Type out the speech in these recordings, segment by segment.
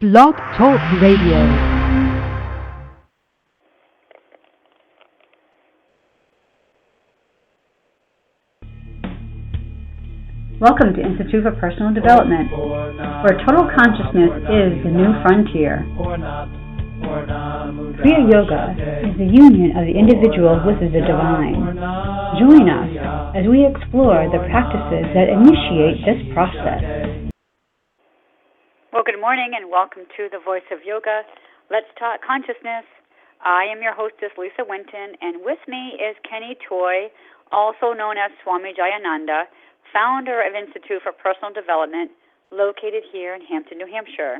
Blog Talk Radio. Welcome to Institute for Personal Development, where total consciousness is the new frontier. Kriya Yoga is the union of the individual with the divine. Join us as we explore the practices that initiate this process. Well, good morning and welcome to the Voice of Yoga. Let's talk consciousness. I am your hostess, Lisa Winton, and with me is Kenny Toy, also known as Swami Jayananda, founder of Institute for Personal Development, located here in Hampton, New Hampshire.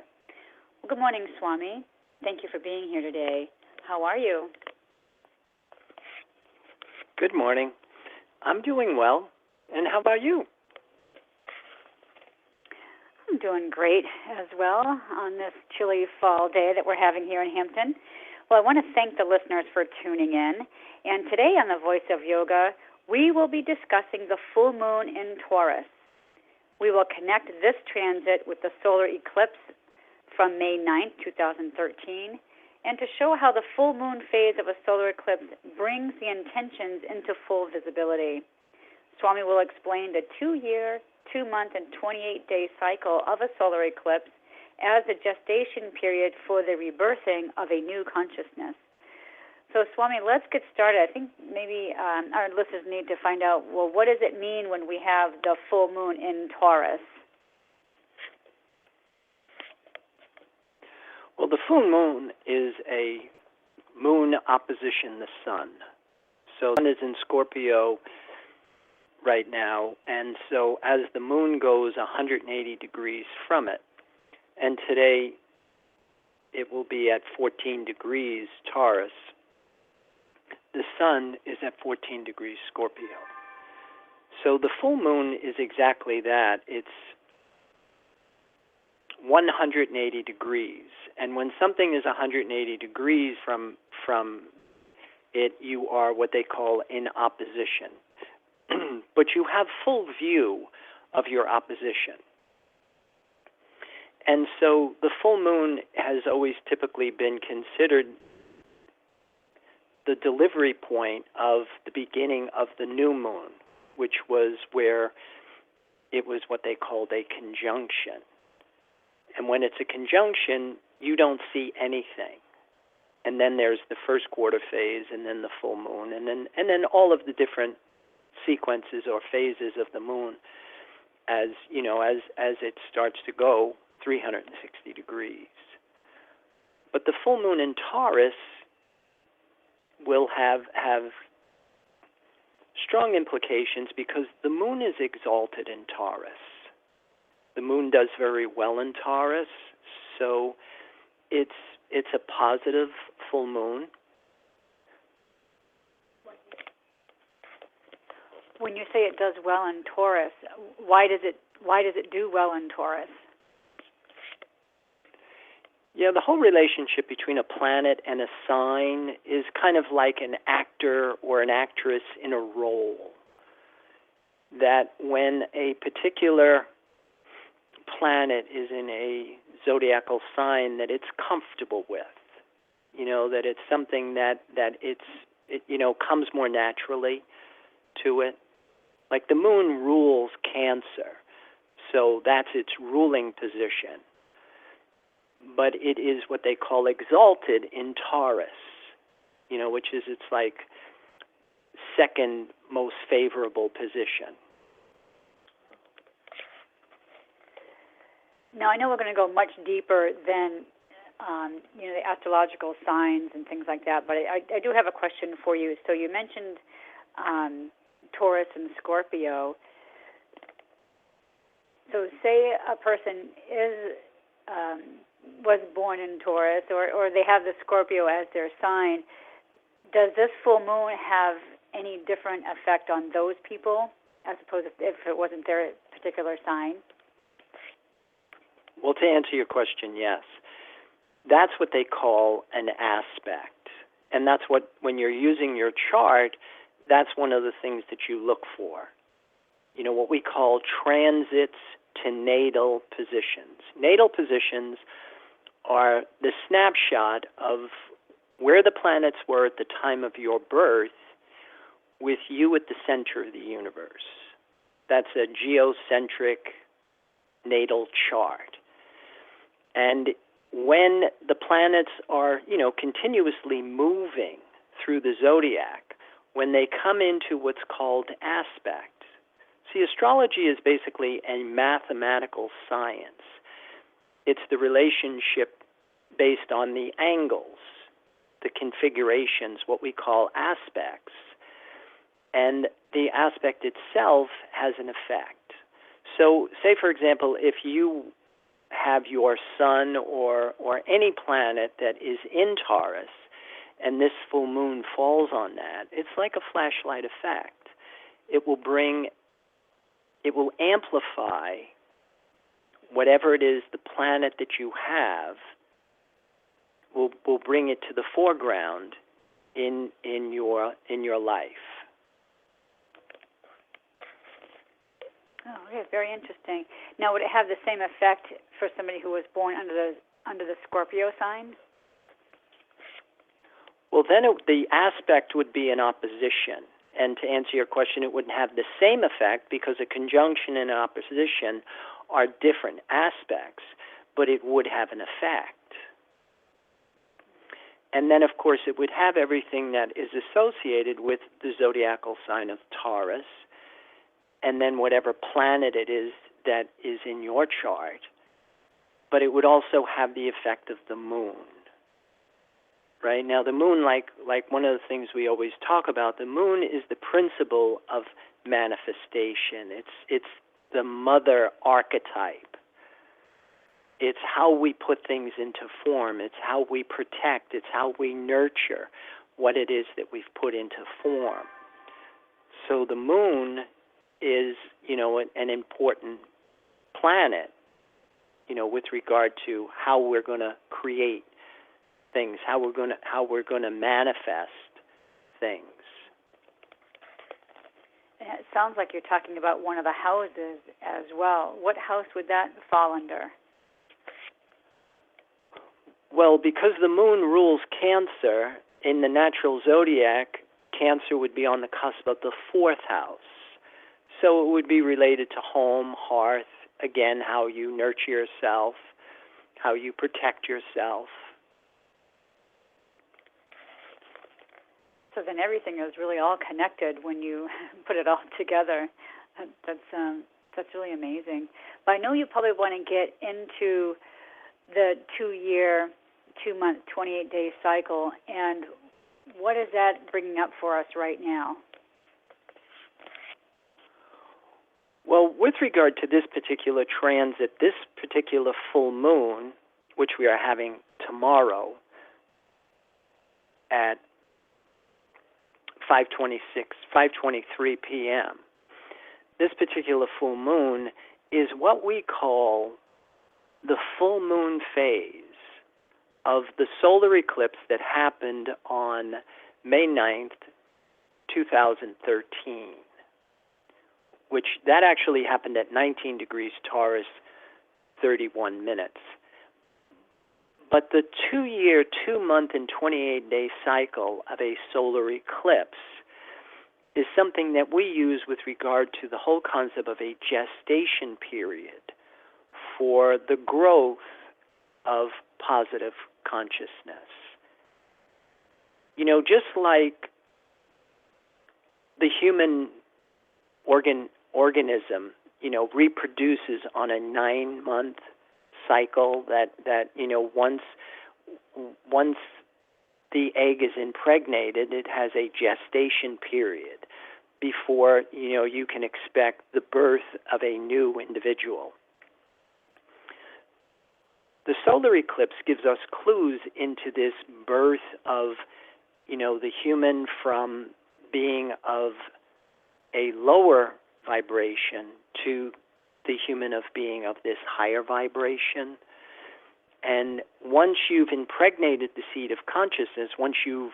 Well, good morning, Swami. Thank you for being here today. How are you? Good morning. I'm doing well. And how about you? I'm doing great as well on this chilly fall day that we're having here in Hampton. Well, I want to thank the listeners for tuning in. And today on the Voice of Yoga, we will be discussing the full moon in Taurus. We will connect this transit with the solar eclipse from May 9th, 2013, and to show how the full moon phase of a solar eclipse brings the intentions into full visibility. Swami will explain the 2-year, 2-month, and 28-day cycle of a solar eclipse as a gestation period for the rebirthing of a new consciousness. So, Swami, let's get started. I think maybe our listeners need to find out, well, what does it mean when we have the full moon in Taurus? Well, the full moon is a moon opposition the sun. So the sun is in Scorpio right now, and so as the moon goes 180 degrees from it, and today it will be at 14 degrees Taurus, the sun is at 14 degrees Scorpio. So the full moon is exactly that. It's 180 degrees. And when something is 180 degrees from it, you are what they call in opposition. But you have full view of your opposition. And so the full moon has always typically been considered the delivery point of the beginning of the new moon, which was where it was what they called a conjunction. And when it's a conjunction, you don't see anything. And then there's the first quarter phase, and then the full moon, and then all of the different sequences or phases of the moon as it starts to go 360 degrees. But the full moon in Taurus will have strong implications because the moon is exalted in Taurus. The moon does very well in Taurus, so it's a positive full moon. When you say it does well in Taurus, why does it do well in Taurus? Yeah, the whole relationship between a planet and a sign is kind of like an actor or an actress in a role. That when a particular planet is in a zodiacal sign that it's comfortable with, that it's something that it comes more naturally to it. Like the moon rules Cancer, so that's its ruling position. But it is what they call exalted in Taurus, which is its like second most favorable position. Now, I know we're going to go much deeper than, the astrological signs and things like that, but I do have a question for you. So you mentioned Taurus and Scorpio. So say a person was born in Taurus, or they have the Scorpio as their sign. Does this full moon have any different effect on those people as opposed to if it wasn't their particular sign? Well, to answer your question, yes. That's what they call an aspect. And that's what, when you're using your chart, that's one of the things that you look for. What we call transits to natal positions. Natal positions are the snapshot of where the planets were at the time of your birth, with you at the center of the universe. That's a geocentric natal chart. And when the planets are, continuously moving through the zodiac, when they come into what's called aspect. See, astrology is basically a mathematical science. It's the relationship based on the angles, the configurations, what we call aspects. And the aspect itself has an effect. So, say, for example, if you have your sun or any planet that is in Taurus, and this full moon falls on that, it's like a flashlight effect. It will amplify whatever it is, the planet that you have, will bring it to the foreground in your life. Oh, okay, very interesting. Now, would it have the same effect for somebody who was born under the Scorpio sign? Well, then the aspect would be in opposition. And to answer your question, it wouldn't have the same effect because a conjunction and an opposition are different aspects, but it would have an effect. And then, of course, it would have everything that is associated with the zodiacal sign of Taurus, and then whatever planet it is that is in your chart. But it would also have the effect of the moon. Right? Now, the moon, like one of the things we always talk about, the moon is the principle of manifestation. It's the mother archetype. It's how we put things into form. It's how we protect. It's how we nurture what it is that we've put into form. So the moon is, an important planet, with regard to how we're going to create things, how we're going to manifest things. It sounds like you're talking about one of the houses as well. What house would that fall under? Well, because the moon rules Cancer, in the natural zodiac, Cancer would be on the cusp of the 4th house. So it would be related to home, hearth, again, how you nurture yourself, how you protect yourself. So then everything is really all connected when you put it all together. That's really amazing. But I know you probably want to get into the 2-year, 2-month, 28-day cycle, and what is that bringing up for us right now? Well, with regard to this particular transit, this particular full moon, which we are having tomorrow at 5:23 p.m., this particular full moon is what we call the full moon phase of the solar eclipse that happened on May 9th, 2013, which that actually happened at 19 degrees Taurus, 31 minutes. But the 2-year, 2-month, and 28-day cycle of a solar eclipse is something that we use with regard to the whole concept of a gestation period for the growth of positive consciousness. Just like the human organism, reproduces on a 9-month cycle that once the egg is impregnated, it has a gestation period before, you can expect the birth of a new individual. The solar eclipse gives us clues into this birth of, the human from being of a lower vibration to the human of being of this higher vibration. And once you've impregnated the seed of consciousness, once you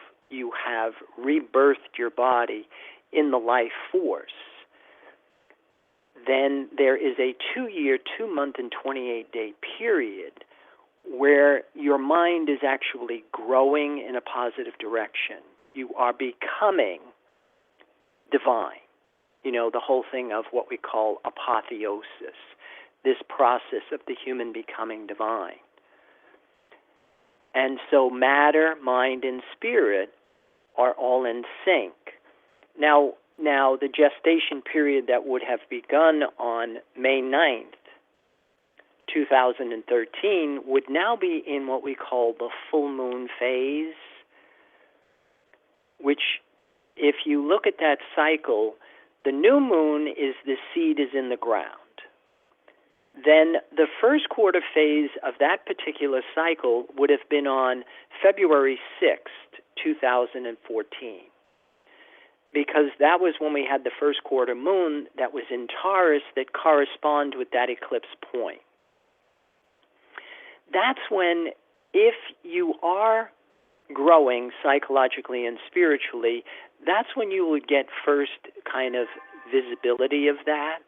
have rebirthed your body in the life force, then there is a 2-year, 2-month, and 28-day period where mind is actually growing in a positive direction. You are becoming divine. You know, the whole thing of what we call apotheosis, this process of the human becoming divine. And so matter, mind, and spirit are all in sync. Now the gestation period that would have begun on May 9th, 2013, would now be in what we call the full moon phase, which, if you look at that cycle, the new moon is the seed is in the ground. Then the first quarter phase of that particular cycle would have been on February 6th, 2014, because that was when we had the first quarter moon that was in Taurus that correspond with that eclipse point. That's when, if you are growing psychologically and spiritually, that's when you would get first kind of visibility of that.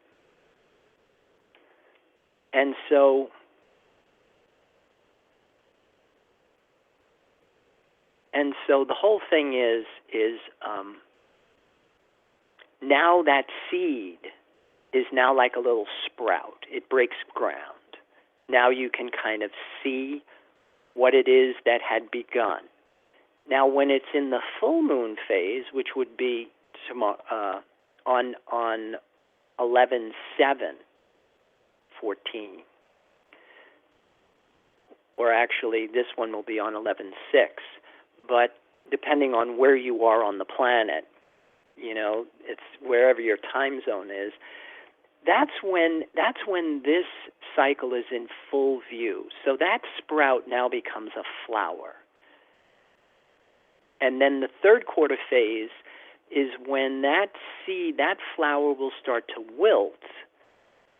And so the whole thing is now that seed is now like a little sprout. It breaks ground. Now you can kind of see what it is that had begun. Now, when it's in the full moon phase, which would be on 11/7/14, or actually this one will be on 11/6, but depending on where you are on the planet, you know, it's wherever your time zone is. That's when this cycle is in full view. So that sprout now becomes a flower. And then the third quarter phase is when that seed, that flower will start to wilt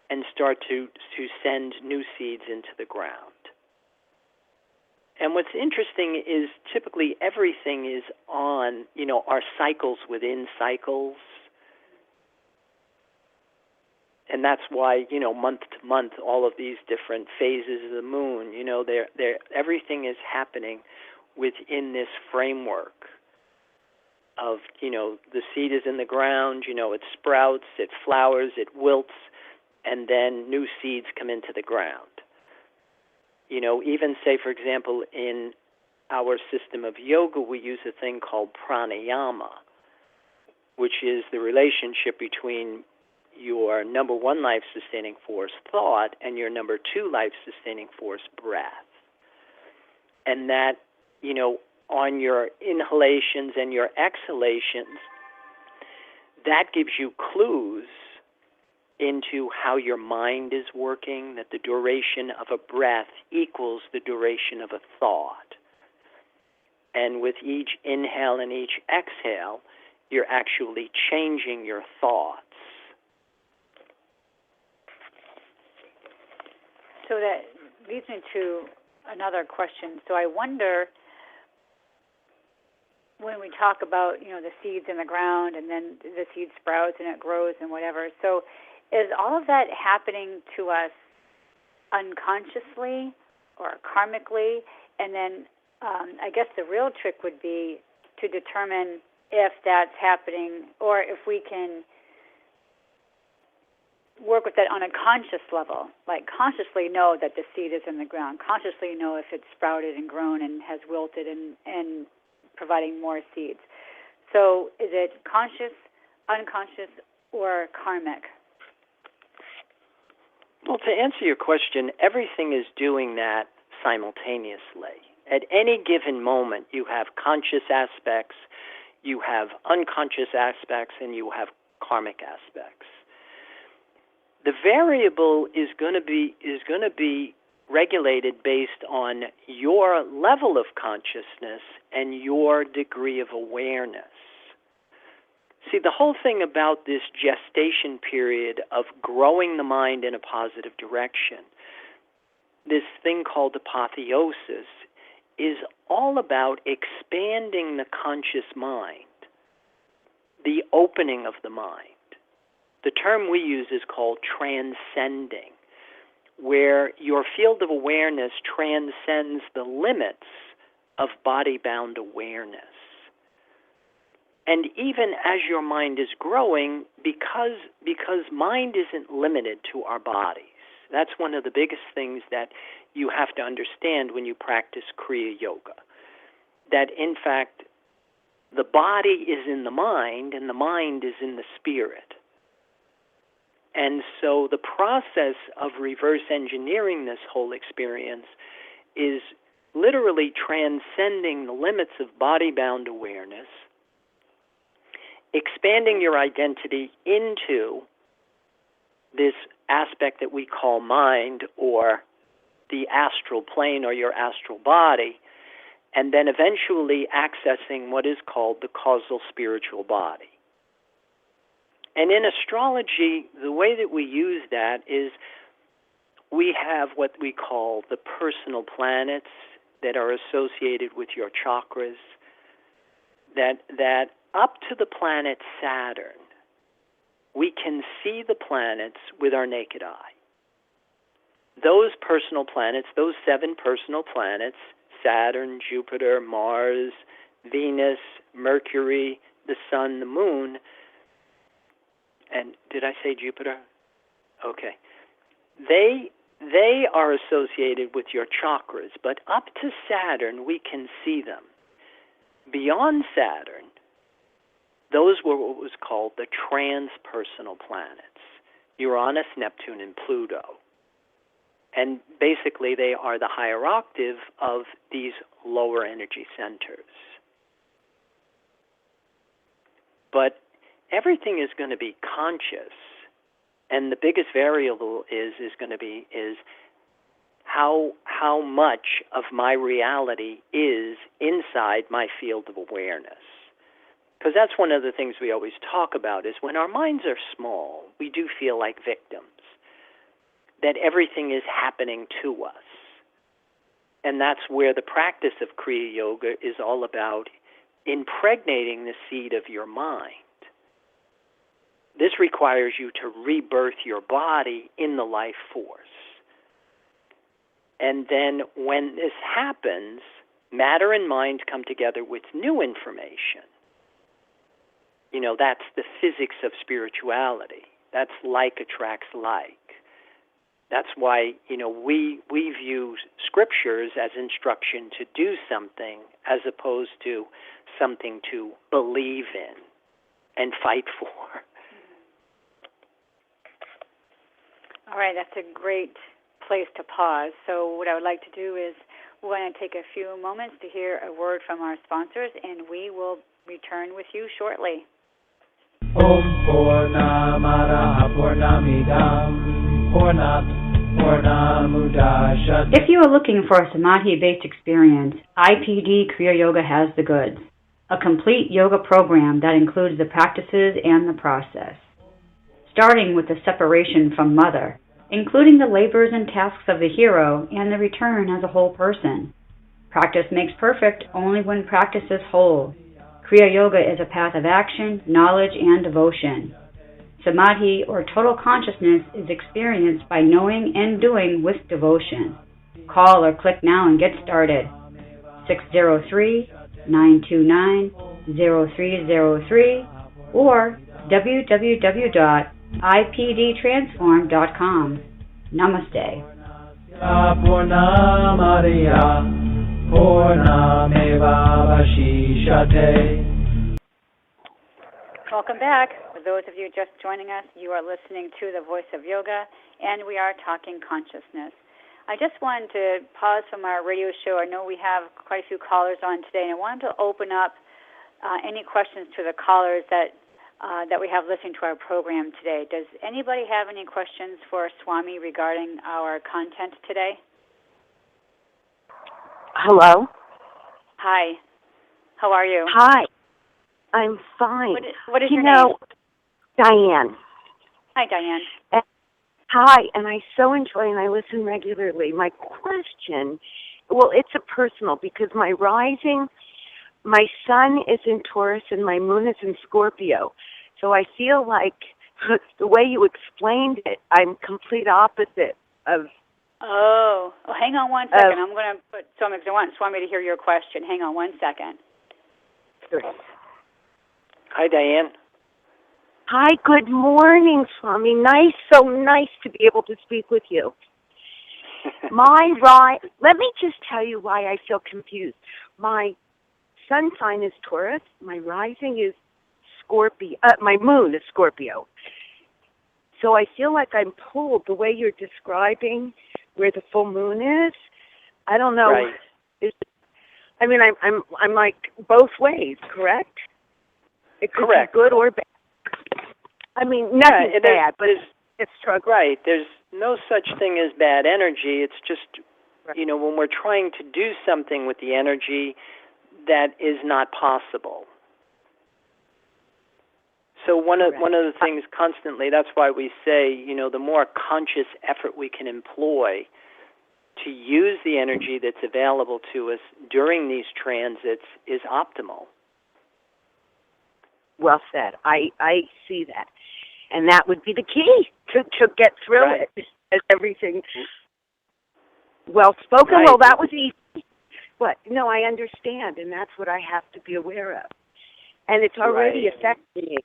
and start to send new seeds into the ground. And what's interesting is typically everything is on, you know, our cycles within cycles. And that's why, you know, month to month, all of these different phases of the moon, you know, everything is happening within this framework of, you know, the seed is in the ground, you know, it sprouts, it flowers, it wilts, and then new seeds come into the ground. You know, even say, for example, in our system of yoga, we use a thing called pranayama, which is the relationship between your number one life-sustaining force, thought, and your number two life-sustaining force, breath. And that, you know, on your inhalations and your exhalations, that gives you clues into how your mind is working, that the duration of a breath equals the duration of a thought. And with each inhale and each exhale, you're actually changing your thoughts. So that leads me to another question. So I wonder, when we talk about, you know, the seeds in the ground and then the seed sprouts and it grows and whatever, so is all of that happening to us unconsciously or karmically? And then I guess the real trick would be to determine if that's happening or if we can work with that on a conscious level, like consciously know that the seed is in the ground, consciously know if it's sprouted and grown and has wilted and providing more seeds. So is it conscious, unconscious, or karmic? Well, to answer your question, everything is doing that simultaneously. At any given moment, you have conscious aspects, you have unconscious aspects, and you have karmic aspects. The variable is going to be regulated based on your level of consciousness and your degree of awareness. See, the whole thing about this gestation period of growing the mind in a positive direction, this thing called apotheosis, is all about expanding the conscious mind, the opening of the mind. The term we use is called transcending. where your field of awareness transcends the limits of body-bound awareness. And even as your mind is growing, because mind isn't limited to our bodies, that's one of the biggest things that you have to understand when you practice Kriya Yoga, that in fact the body is in the mind and the mind is in the spirit. And so the process of reverse engineering this whole experience is literally transcending the limits of body-bound awareness, expanding your identity into this aspect that we call mind, or the astral plane, or your astral body, and then eventually accessing what is called the causal spiritual body. And in astrology, the way that we use that is we have what we call the personal planets that are associated with your chakras, that up to the planet Saturn, we can see the planets with our naked eye. Those personal planets, those 7 personal planets, Saturn, Jupiter, Mars, Venus, Mercury, the Sun, the Moon, and did I say Jupiter? Okay. They are associated with your chakras, but up to Saturn, we can see them. Beyond Saturn, those were what was called the transpersonal planets, Uranus, Neptune, and Pluto. And basically, they are the higher octave of these lower energy centers. But everything is going to be conscious, and the biggest variable is how much of my reality is inside my field of awareness. Because that's one of the things we always talk about, is when our minds are small, we do feel like victims, that everything is happening to us. And that's where the practice of Kriya Yoga is all about, impregnating the seed of your mind. This requires you to rebirth your body in the life force. And then when this happens, matter and mind come together with new information. You know, that's the physics of spirituality. That's like attracts like. That's why, you know, we view scriptures as instruction to do something as opposed to something to believe in and fight for. All right, that's a great place to pause. So what I would like to do is we're going to take a few moments to hear a word from our sponsors, and we will return with you shortly. Om Purnamada Purnamidam Purnamudachyate. If you are looking for a samadhi-based experience, IPD Kriya Yoga has the goods. A complete yoga program that includes the practices and the process. Starting with the separation from mother, including the labors and tasks of the hero and the return as a whole person. Practice makes perfect only when practice is whole. Kriya Yoga is a path of action, knowledge, and devotion. Samadhi, or total consciousness, is experienced by knowing and doing with devotion. Call or click now and get started. 603-929-0303 or www.ipdtransform.com. Namaste. Welcome back. For those of you just joining us, you are listening to The Voice of Yoga, and we are talking consciousness. I just wanted to pause from our radio show. I know we have quite a few callers on today, and I wanted to open up any questions to the callers that we have listening to our program today. Does anybody have any questions for Swami regarding our content today? Hello? Hi. How are you? Hi. I'm fine. What is your name? Diane. Hi, Diane. Hi, and I so enjoy and I listen regularly. My question, well, it's a personal, because my rising, my sun is in Taurus and my moon is in Scorpio. So I feel like the way you explained it, I'm complete opposite of Oh, hang on one second. I'm going to put Swami, because I want Swami to hear your question. Hang on one second. Hi, Diane. Hi, good morning, Swami. So nice to be able to speak with you. Let me just tell you why I feel confused. My sun sign is Taurus. My rising is Scorpio. My moon is Scorpio. So I feel like I'm pulled the way you're describing where the full moon is. I don't know. Right. I'm like both ways, correct? It could Correct. be good or bad. I mean, nothing's bad, but it's struggle. Right. There's no such thing as bad energy. It's just, when we're trying to do something with the energy that is not possible. So one of the things constantly, that's why we say, the more conscious effort we can employ to use the energy that's available to us during these transits is optimal. Well said. I see that. And that would be the key to get through it. As everything well spoken. Right. Well, that was easy. But no, I understand, and that's what I have to be aware of. And it's already affecting me.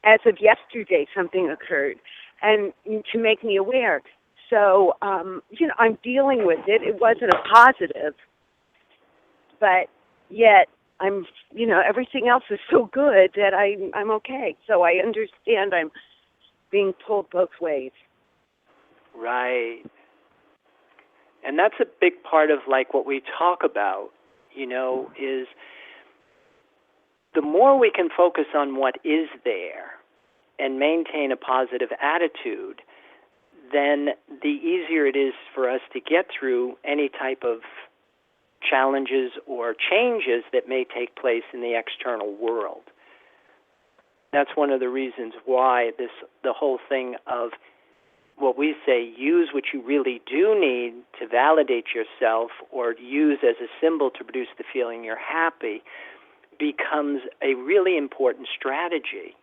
As of yesterday, something occurred, and to make me aware. So, I'm dealing with it. It wasn't a positive, but yet I'm, everything else is so good that I'm okay. So I understand I'm being pulled both ways. Right. And that's a big part of what we talk about, is the more we can focus on what is there and maintain a positive attitude, then the easier it is for us to get through any type of challenges or changes that may take place in the external world. That's one of the reasons why the whole thing of what we say, use what you really do need to validate yourself or use as a symbol to produce the feeling you're happy, becomes a really important strategy.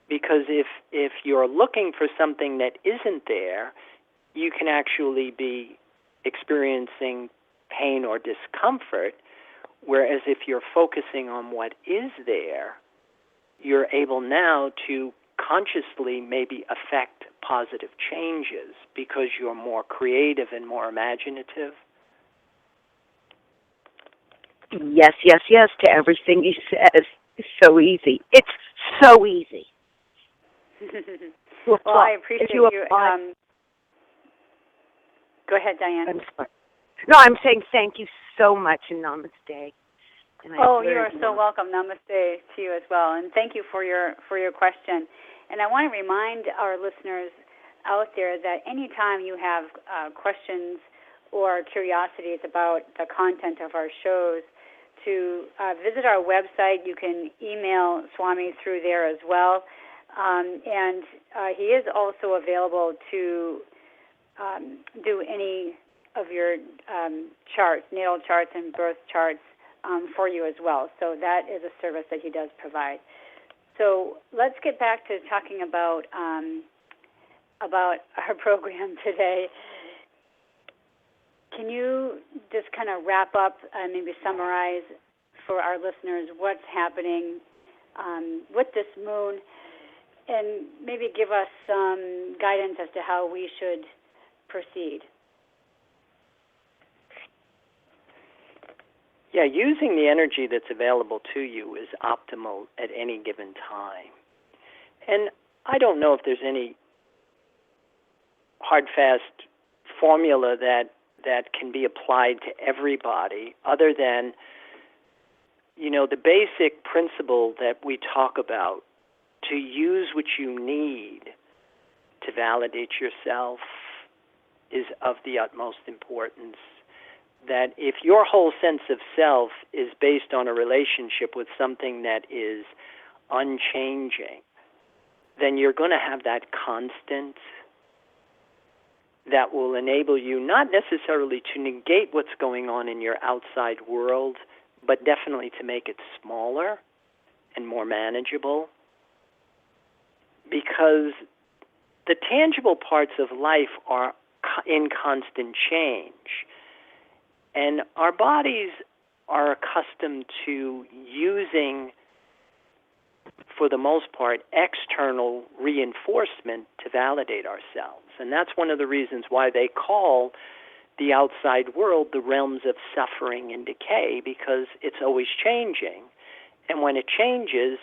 Because if you're looking for something that isn't there, you can actually be experiencing pain or discomfort, whereas if you're focusing on what is there, you're able now to consciously maybe affect positive changes because you're more creative and more imaginative. Yes, to everything he says. It's so easy. It's so easy. Well, I appreciate you. Go ahead, Diane. I'm sorry. No, I'm saying thank you so much and namaste. And you are so welcome. Namaste to you as well. And thank you for your question. And I want to remind our listeners out there that anytime you have questions or curiosities about the content of our shows, to visit our website. You can email Swami through there as well. And he is also available to do any of your charts, natal charts and birth charts for you as well. So that is a service that he does provide. So let's get back to talking about our program today. Can you just kind of wrap up and maybe summarize for our listeners what's happening with this moon, and maybe give us some guidance as to how we should proceed? Yeah, using the energy that's available to you is optimal at any given time. And I don't know if there's any hard, fast formula that can be applied to everybody other than, the basic principle that we talk about, to use what you need to validate yourself is of the utmost importance. That if your whole sense of self is based on a relationship with something that is unchanging, then you're going to have that constant that will enable you not necessarily to negate what's going on in your outside world, but definitely to make it smaller and more manageable. Because the tangible parts of life are in constant change. And our bodies are accustomed to using, for the most part, external reinforcement to validate ourselves. And that's one of the reasons why they call the outside world the realms of suffering and decay, because it's always changing. And when it changes,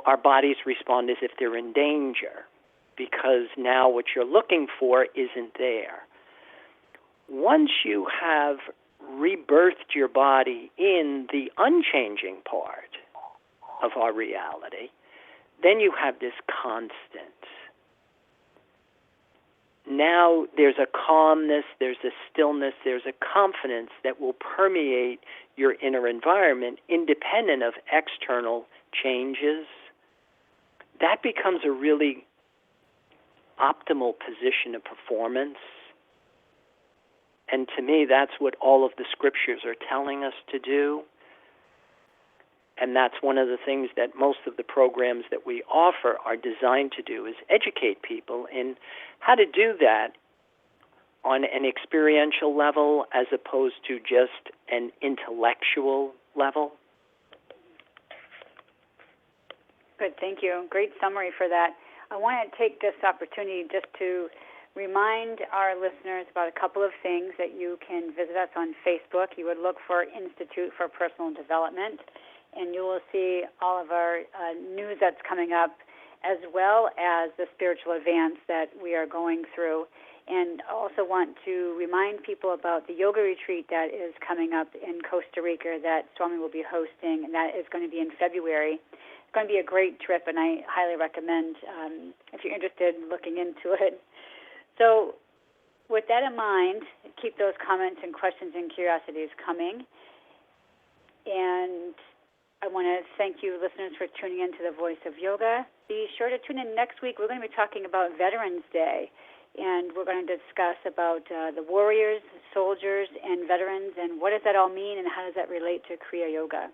our bodies respond as if they're in danger, because now what you're looking for isn't there. Once you have rebirthed your body in the unchanging part of our reality, then you have this constant. Now there's a calmness, there's a stillness, there's a confidence that will permeate your inner environment independent of external changes. That becomes a really optimal position of performance. And to me, that's what all of the scriptures are telling us to do. And that's one of the things that most of the programs that we offer are designed to do, is educate people in how to do that on an experiential level as opposed to just an intellectual level. Good, thank you. Great summary for that. I want to take this opportunity just to remind our listeners about a couple of things that you can visit us on Facebook. You would look for Institute for Personal Development, and you will see all of our news that's coming up, as well as the spiritual advance that we are going through. And I also want to remind people about the yoga retreat that is coming up in Costa Rica that Swami will be hosting, and that is going to be in February. It's going to be a great trip, and I highly recommend, if you're interested in looking into it. So with that in mind, keep those comments and questions and curiosities coming. And I want to thank you, listeners, for tuning in to the Voice of Yoga. Be sure to tune in next week. We're going to be talking about Veterans Day, and we're going to discuss about the warriors, soldiers, and veterans, and what does that all mean, and how does that relate to Kriya Yoga.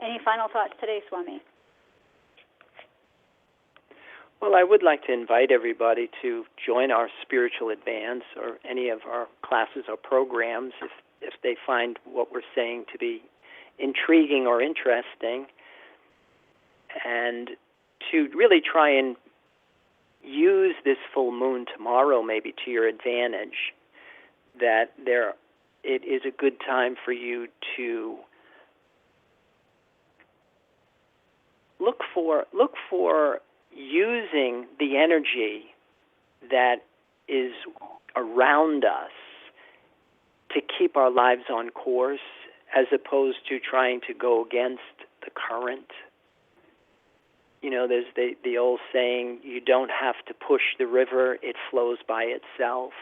Any final thoughts today, Swami? Well, I would like to invite everybody to join our spiritual advance or any of our classes or programs if they find what we're saying to be intriguing or interesting, and to really try and use this full moon tomorrow maybe to your advantage, that it is a good time for you to look for using the energy that is around us to keep our lives on course, as opposed to trying to go against the current. There's the old saying, you don't have to push the river, it flows by itself.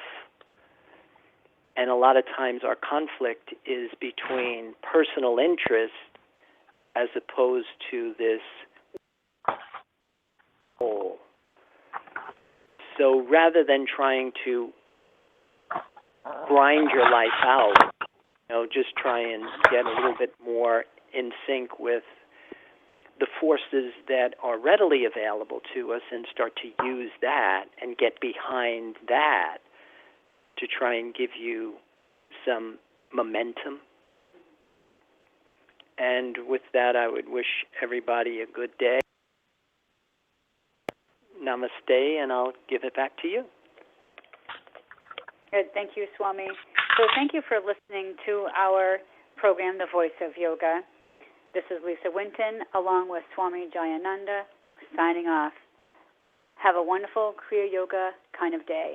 And a lot of times our conflict is between personal interest as opposed to this whole. So rather than trying to grind your life out, just try and get a little bit more in sync with the forces that are readily available to us and start to use that and get behind that to try and give you some momentum. And with that, I would wish everybody a good day. Namaste, and I'll give it back to you. Good. Thank you, Swami. So thank you for listening to our program, The Voice of Yoga. This is Lisa Winton, along with Swami Jayananda, signing off. Have a wonderful Kriya Yoga kind of day.